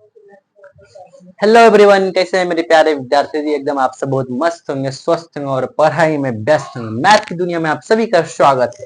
Hello everyone, कैसे हैं मेरे प्यारे विद्यार्थी जी। एकदम आप सब बहुत मस्त होंगे, स्वस्थ होंगे और पढ़ाई में व्यस्त होंगे। मैथ की दुनिया में आप सभी का स्वागत है।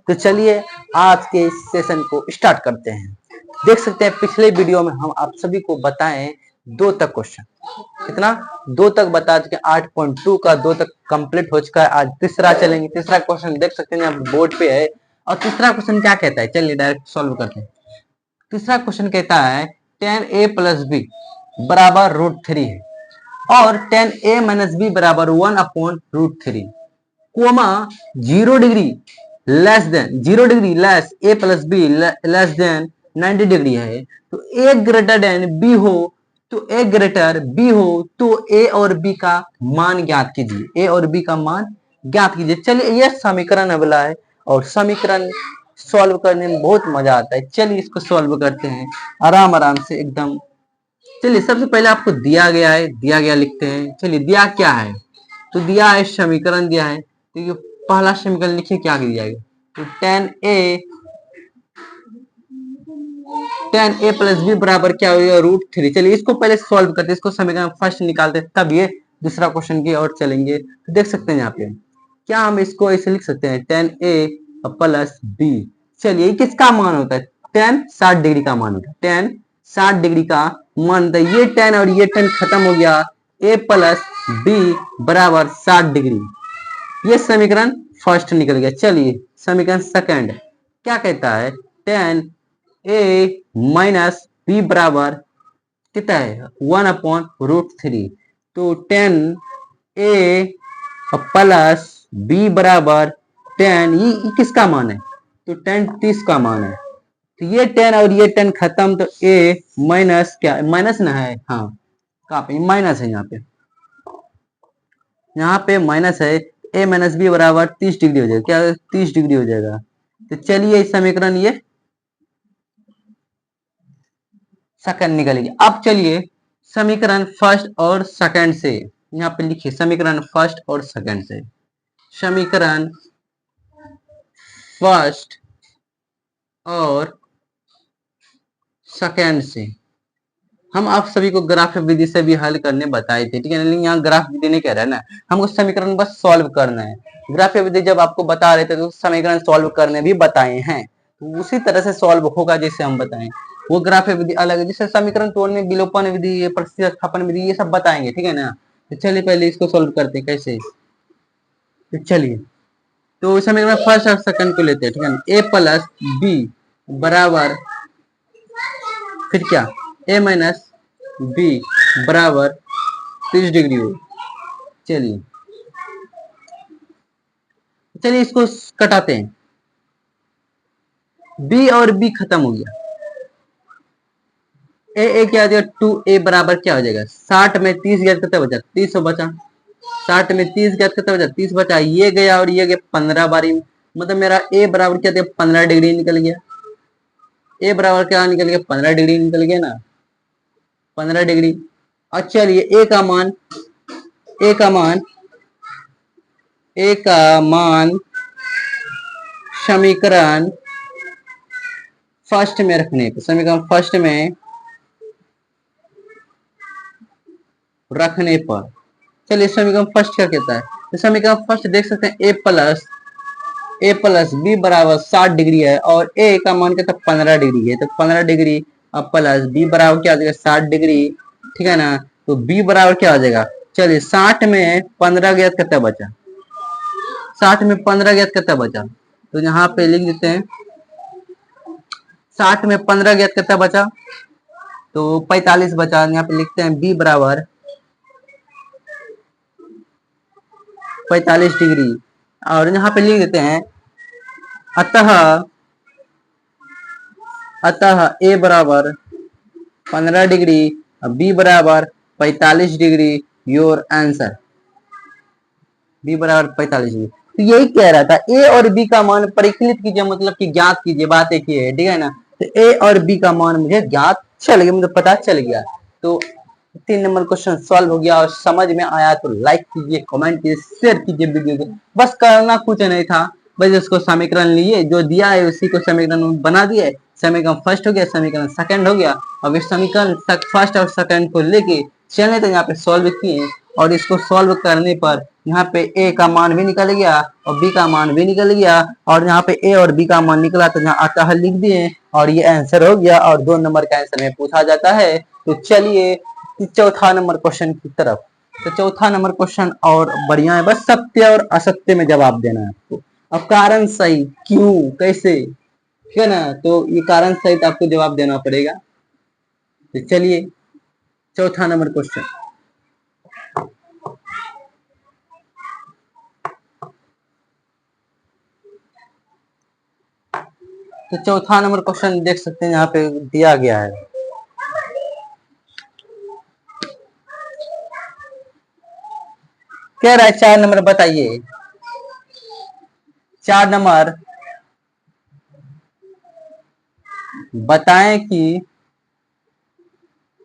तो चलिए आज के इस सेशन को स्टार्ट करते हैं। देख सकते हैं पिछले वीडियो में हम आप सभी को बताएं 2 तक क्वेश्चन। कितना 2 तक बता चुके। 8.2 का 2 तक कंप्लीट हो चुका है। आज तीसरा चलेंगे। तीसरा क्वेश्चन देख सकते हैं यहाँ बोर्ड पे है। और तीसरा क्वेश्चन क्या कहता है, चलिए डायरेक्ट सॉल्व करते हैं। तीसरा क्वेश्चन कहता है 10a प्लस बी बराबर √3 है और 10a माइनस बी बराबर 1/√3 comma 0 degree less a plus b less than 90 degree है। तो a ग्रेटर देन b हो तो a और b का मान ज्ञात कीजिए। a और b का मान ज्ञात कीजिए। चलिए यह समीकरण अगला है और समीकरण सॉल्व करने में बहुत मजा आता है। चलिए इसको सॉल्व करते हैं आराम आराम से एकदम। चलिए सबसे पहले आपको दिया गया लिखते हैं। चलिए दिया क्या है, तो दिया है समीकरण दिया है। तो ये पहला समीकरण लिखिए क्या दिया गया। तो 10a प्लस बी बराबर क्या होगा √3। चलिए इसको पहले सॉल्व करते हैं, इसको समीकरण फर्स्ट निकालते हैं, तब ये दूसरा क्वेश्चन की ओर चलेंगे। तो देख सकते हैं यहाँ पे क्या हम इसको ऐसे लिख सकते हैं 10a प्लस बी। चलिए ये किसका मान होता है, 10 60 डिग्री का मान होता है। 10 60 डिग्री का मान होता है। ये 10 और ये 10 खत्म हो गया। a प्लस बी बराबर 60 डिग्री। ये समीकरण फर्स्ट निकल गया। चलिए समीकरण सेकंड क्या कहता है, 10a माइनस बी बराबर कितना है 1/√3। तो 10a प्लस बी बराबर 10, ये किसका मान है, तो 10 30 का मान है। तो ये 10 और ये 10 खत्म, तो a माइनस क्या माइनस ना है, हाँ कहाँ पे माइनस है, यहाँ पे माइनस है। a माइनस बी बराबर 30 डिग्री हो जाएगा। क्या 30 डिग्री हो जाएगा। तो चलिए इस समीकरण ये सेकंड निकल गया। अब चलिए समीकरण फर्स्ट और सेकंड से यहाँ पे लिखिए। समीकरण फर्स्ट और सेकंड से, समीकरण फर्स्ट और सेकंड से हम आप सभी को ग्राफ विधि से भी हल करने बताए थे, ठीक है। लेकिन यहाँ ग्राफ विधि नहीं कह रहा है ना, हमको समीकरण बस सॉल्व करना है। ग्राफ विधि जब आपको बता रहे थे तो समीकरण सॉल्व करने भी बताए हैं, तो उसी तरह से सॉल्व होगा जैसे हम बताएं। वो ग्राफ विधि अलग है, जैसे समीकरण तोड़ने, विलोपन विधि, प्रतिस्थापन विधि, ये सब बताएंगे, ठीक है ना। तो चलिए पहले इसको सॉल्व करते हैं कैसे। तो चलिए तो समीकरण फर्स्ट और सेकंड को लेते हैं, ठीक है ना। a प्लस बी बराबर फिर क्या a माइनस बी बराबर 30 डिग्री हो। चलिए चलिए इसको कटाते हैं। b और b खत्म हो गया। a क्या हो जाएगा 2a बराबर क्या हो जाएगा 60 में 30 गया कितना बचा 30 बचा। 60 में 30 गया कितना बचा 30 बचा। ये गया और ये गया 15 बारी, मतलब मेरा a बराबर क्या था 15 डिग्री निकल गया। a बराबर क्या निकल गया 15 डिग्री निकल गया ना, 15 डिग्री। और चलिए a का मान समीकरण फर्स्ट में रखने पर, समीकरण फर्स्ट में रखने पर, चलिए समीकरण फर्स्ट क्या कहता है। तो समीकरण फर्स्ट देख सकते हैं a प्लस बी बराबर 60 डिग्री है और a का मान कहता है 15 डिग्री है। तो 15 डिग्री अब प्लस b बराबर क्या हो जाएगा 60 डिग्री, ठीक है ना। तो b बराबर क्या हो जाएगा, चलिए 60 में 15 गया कितना बचा, 60 में 15 गया कितना बचा। तो यहाँ पे लिख देते हैं 60 में 15 गया कितना बचा, तो 45 बचा। यहाँ पे लिखते हैं b बराबर 45 डिग्री और यहाँ पे लिख देते हैं अतः a बराबर 15 डिग्री b बराबर 45 डिग्री, योर आंसर b बराबर 45 डिग्री। तो यही कह रहा था a और b का मान परिकलित कीजिए, मतलब कि ज्ञात कीजिए, बात एक ही है, ठीक है ना। तो a और b का मान मुझे ज्ञात चल गया, मुझे पता चल गया। तो 3 नंबर क्वेश्चन सॉल्व हो गया और समझ में आया तो लाइक कीजिए, कमेंट कीजिए, शेयर कीजिए वीडियो को। बस करना कुछ नहीं था, बस इसको समीकरण लिए जो दिया है उसी को समीकरण बना दिए, समीकरण फर्स्ट हो गया, समीकरण सेकंड हो गया। अब इस समीकरण फर्स्ट और सेकंड को लेके चले तो यहाँ पे सॉल्व किए, और इसको सॉल्व करने पर यहाँ पे ए का मान भी निकल गया और बी का मान भी निकल गया, और यहाँ पे ए और बी का मान निकला तो यहाँ आता है लिख दिए, और ये आंसर हो गया, और 2 नंबर का आंसर में पूछा जाता है। तो चलिए चौथा नंबर क्वेश्चन की तरफ। तो चौथा नंबर क्वेश्चन और बढ़िया है, बस सत्य और असत्य में जवाब देना है आपको। अब कारण सही क्यों कैसे, ठीक है ना, तो ये कारण सहित आपको जवाब देना पड़ेगा। तो चलिए चौथा नंबर क्वेश्चन। तो चौथा नंबर क्वेश्चन देख सकते हैं यहाँ पे दिया गया है। कह रहा है 4 नंबर बताइए। 4 नंबर बताएं कि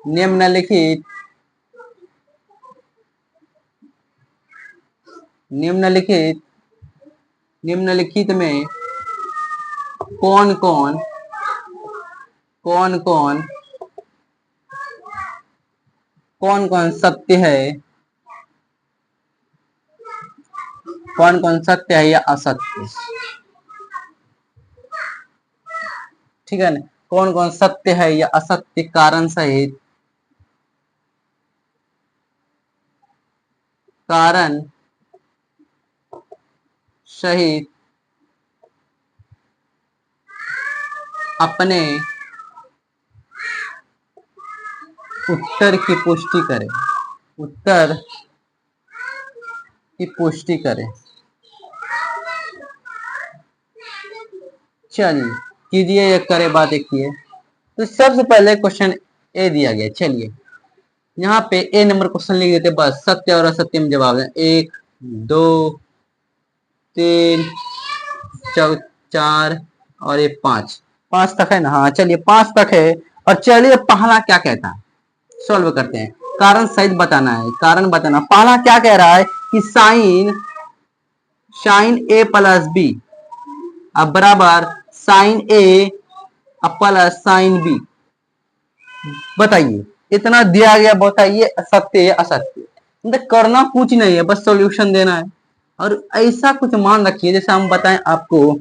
निम्नलिखित निम्नलिखित निम्नलिखित में कौन कौन कौन कौन कौन कौन सत्य है, कौन कौन सत्य है या असत्य, ठीक है ना, कौन कौन सत्य है या असत्य कारण सहित कारण सहित अपने उत्तर की पुष्टि करें, उत्तर की पुष्टि करें। चलिए कीजिए या करे बात एक की है। तो सबसे पहले क्वेश्चन ए दिया गया, चलिए यहाँ पे ए नंबर क्वेश्चन लिख देते, बस सत्य और असत्य में जवाब दें। 1 2 3 4 और ये 5 तक है ना, हाँ चलिए 5 तक है। और चलिए पहला क्या कहता है सॉल्व करते हैं, कारण सहित बताना है, कारण बताना। पहला क्या कह रहा है कि साइन ए प्लस बी अब बराबर साइन ए प्लस साइन बी। बताइए इतना दिया गया, बताइए सत्य है असत्य, मतलब करना कुछ नहीं है, बस सॉल्यूशन देना है। और ऐसा कुछ मान रखिए जैसे हम बताएं आपको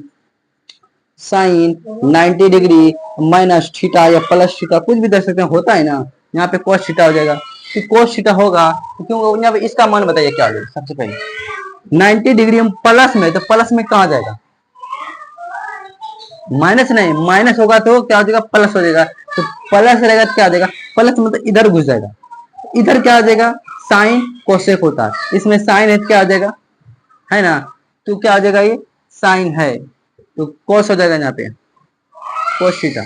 साइन 90 डिग्री माइनस थीटा या प्लस थीटा कुछ भी दे सकते हैं, होता है ना, यहाँ पे कोस थीटा हो जाएगा। तो कोस थीटा होगा तो क्यों, यहाँ पे इसका मान बताइए क्या होगा। सबसे पहले 90 डिग्री हम प्लस में, तो प्लस में कहाँ जाएगा, माइनस नहीं, माइनस होगा तो क्या हो जाएगा प्लस हो जाएगा। तो प्लस रहेगा तो क्या आ जाएगा, प्लस मतलब इधर घुस जाएगा, इधर क्या आ जाएगा साइन कोसेक होता है, इसमें साइन है तो क्या आ जाएगा, है ना, तो क्या आ जाएगा ये साइन है तो कोस हो जाएगा यहाँ पे कोस थीटा,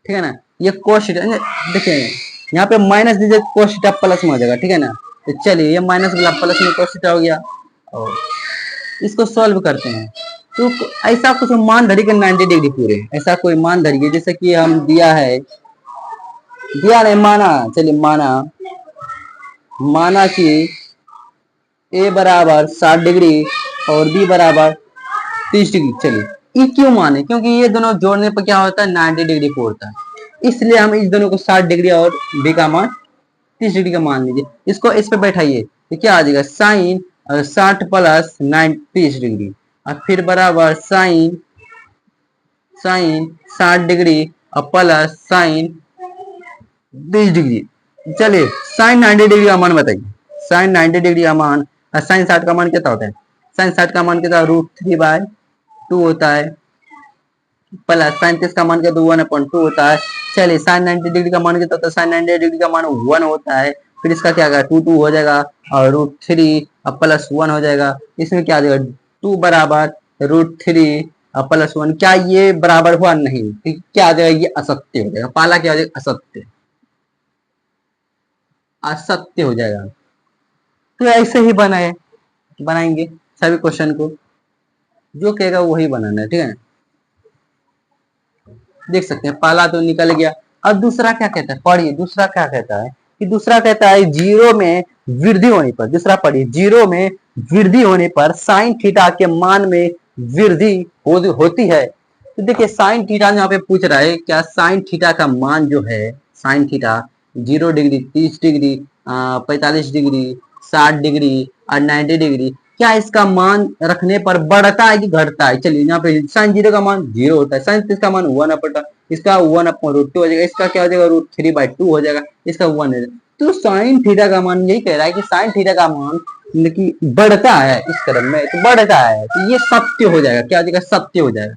ठीक है ना। ये कोस थीटा देखिए यहाँ पे माइनस दीजिए कोस थीटा प्लस में हो जाएगा, ठीक है ना। तो चलिए ये माइनस वाला प्लस में कोस थीटा हो गया, और इसको सॉल्व करते हैं। तो ऐसा कुछ मान धरिए 90 डिग्री पूरे, ऐसा कोई मान धरिए जैसे कि हम दिया है, दिया नहीं माना, चलिए माना कि ए बराबर 60 डिग्री और बी बराबर 30 डिग्री। चलिए ये क्यों माने, क्योंकि ये दोनों जोड़ने पर क्या होता है 90 डिग्री को होता है, इसलिए हम इस दोनों को 60 डिग्री और बी का मान 30 डिग्री का मान लीजिए। इसको इस पे बैठाइए तो क्या आ जाएगा साइन 60 प्लस 30 डिग्री और फिर बराबर साइन 60 डिग्री और प्लस साइन 30 डिग्री। चलिए साइन 90 डिग्री का मान बताइए, साइन 90 डिग्री का मान और साइन 60 का मान कितना होता है, साइन 60 का मान कितना √3/2 होता है, प्लस साइन 30 का मान कितना 1/2 होता है। चलिए साइन 90 डिग्री का मान कितना होता है, साइन 90 डिग्री का मान 1 होता है, फिर इसका क्या होगा 2 हो जाएगा और √3 और प्लस 1 हो जाएगा। इसमें क्या आ जाएगा 2 बराबर √3 और प्लस 1, क्या ये बराबर हुआ नहीं, क्या आ जाएगा ये असत्य हो जाएगा, पहला क्या हो जाएगा असत्य, असत्य हो जाएगा। तो ऐसे ही बनाएंगे सभी क्वेश्चन को, जो कहेगा वही बनाना है, ठीक है। देख सकते हैं पहला तो निकल गया। अब दूसरा क्या कहता है, पढ़िए दूसरा क्या कहता है कि दूसरा कहता है जीरो में वृद्धि होने पर, दूसरा पढ़िए जीरो में वृद्धि होने पर साइन थीटा के मान में वृद्धि होती है, तो देखिए साइन थीटा यहाँ पे पूछ रहा है, क्या साइन थीटा का मान जो है, sine theta 0 degree, 30 degree, 45 degree, 60 degree और 90 डिग्री, क्या इसका मान रखने पर बढ़ता है कि घटता है? चलिए यहाँ पे साइन 0 का मान 0 होता है, साइन इसका मान 1/, इसका 1/√2 हो जाएगा, इसका क्या हो जाएगा √3/2 हो जाएगा, इसका 1 हो जाएगा। तो साइन थीटा का मान यही कह रहा है कि साइन थीटा का मान कि बढ़ता है इस क्रम में, तो बढ़ता है, तो ये सत्य हो जाएगा, क्या हो जाएगा? सत्य हो जाएगा।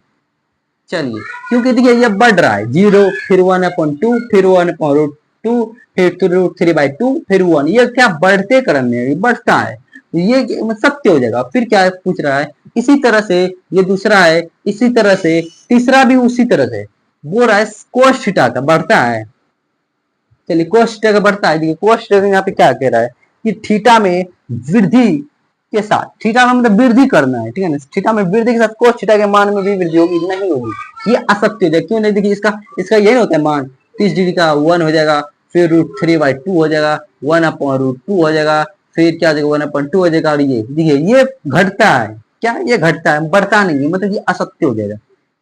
चलिए, क्योंकि देखिए ये बढ़ रहा है, 0 फिर 1/2 फिर 1/√2 फिर √3/2 फिर 1, ये क्या बढ़ते क्रम में बढ़ता है, ये सत्य हो जाएगा। फिर क्या पूछ रहा है, इसी तरह से ये दूसरा है, इसी तरह से तीसरा भी उसी तरह से बोल रहा है कोस थीटा का बढ़ता है। चलिए कोस थीटा का बढ़ता है, देखिए कोस थीटा यहाँ पे क्या कह रहा है कि थीटा में वृद्धि के साथ, थीटा में मतलब वृद्धि करना है, ठीक है ना, थीटा में वृद्धि के साथ कोस थीटा के मान में भी वृद्धि होगी, नहीं होगी, ये असत्य हो जाएगा। क्यों नहीं? देखिए इसका इसका यही होता है मान, 30 डिग्री का 1 हो जाएगा, फिर √3/2 हो जाएगा, 1/√2 हो जाएगा, फिर क्या हो जाएगा 1/2 हो जाएगा, और ये देखिए ये घटता है, क्या ये घटता है, बढ़ता नहीं है, मतलब ये असत्य हो जाएगा,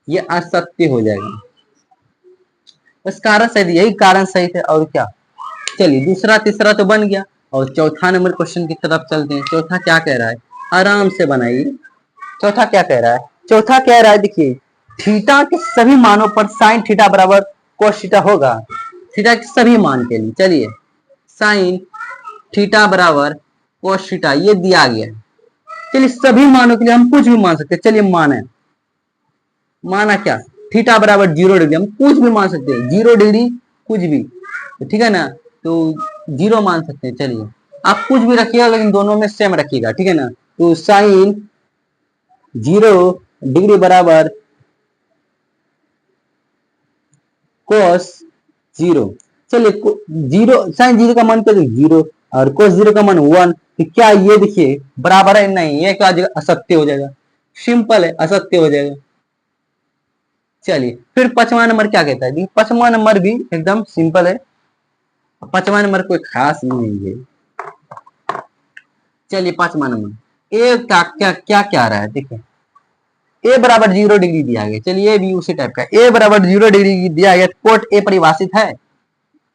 ये असत्य हो जाएगा। बस कारण सही, यही कारण सही थे और क्या। चलिए दूसरा तीसरा तो बन गया, और चौथा नंबर क्वेश्चन की तरफ चलते हैं। चौथा क्या कह रहा है, आराम से बनाइए। चौथा क्या कह रहा है, चौथा कह रहा है देखिए थीटा के सभी मानों पर साइन थीटा बराबर कोस थीटा होगा, थीटा के सभी मान के लिए। चलिए साइन थीटा बराबर कोस थीटा ये दिया गया है, चलिए सभी मानों के लिए हम कुछ भी मान सकते हैं। चलिए माना क्या, थीटा बराबर 0 डिग्री, हम कुछ भी मान सकते हैं, 0 डिग्री कुछ भी, ठीक है ना, तो 0 मान सकते हैं। चलिए आप कुछ भी रखिएगा लेकिन दोनों में सेम रखिएगा, ठीक है ना। तो साइन 0 डिग्री बराबर कोस 0। चलिए 0 साइन 0 का मान क्या, 0 और कोस 0 का मान 1, तो क्या ये देखिए बराबर है? नहीं, ये क्या असत्य हो जाएगा, सिंपल है, असत्य हो जाएगा। चलिए फिर 5वां नंबर क्या कहता है, 5वां नंबर भी एकदम सिंपल है, 5वां नंबर कोई खास नहीं है। चलिए 5वां नंबर ए क्या क्या क्या क्या रहा है, देखिए ए बराबर 0 डिग्री दिया गया, चलिए भी उसी टाइप का, ए बराबर 0 डिग्री दिया गया, कोट ए परिभाषित है।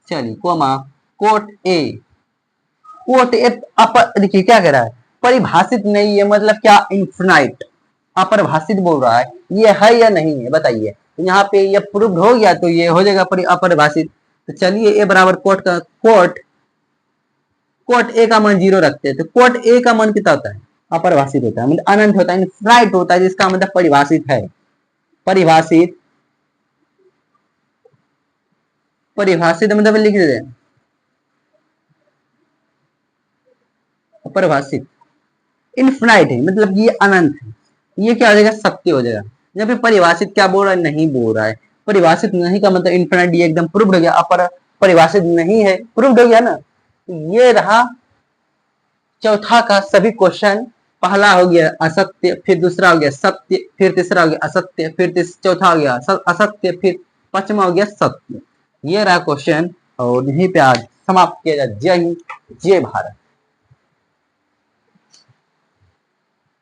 चलिए comma quote A, quote A upper, देखिए क्या कह रहा है, परिभाषित नहीं है, मतलब क्या, इन्फिनाइट, अपरिभाषित बोल रहा है, ये है या नहीं है बताइए। तो यहाँ पे ये प्रूव्ड हो गया, तो ये हो जाएगा अपरिभाषित। तो चलिए ए बराबर कोट ए का मान 0 रखते हैं, तो कोट ए का मान कितना होता है, अपरिभाषित होता है, मतलब अनंत होता है, इनफाइनाइट होता है, जिसका मतलब परिभाषित है, परिभाषित, परिभाषित मतलब लिख देते हैं अपरिभाषित, इनफाइनाइट है, मतलब ये अनंत है, ये क्या हो जाएगा, सत्य हो जाएगा। यहाँ पे परिभाषित क्या बोल रहा है, नहीं बोल रहा है, परिभाषित नहीं का मतलब इनफाइनाइट, ये एकदम प्रूव्ड हो गया, अपर परिभाषित नहीं है, प्रूव्ड हो गया ना। ये रहा चौथा का सभी क्वेश्चन, पहला हो गया असत्य, फिर दूसरा हो गया सत्य, फिर तीसरा हो गया असत्य, फिर चौथा हो गया असत्य, फिर 5वां हो गया सत्य। ये रहा क्वेश्चन, और यहीं पे आज समाप्त किया जाए। जय हिंद, जय भारत।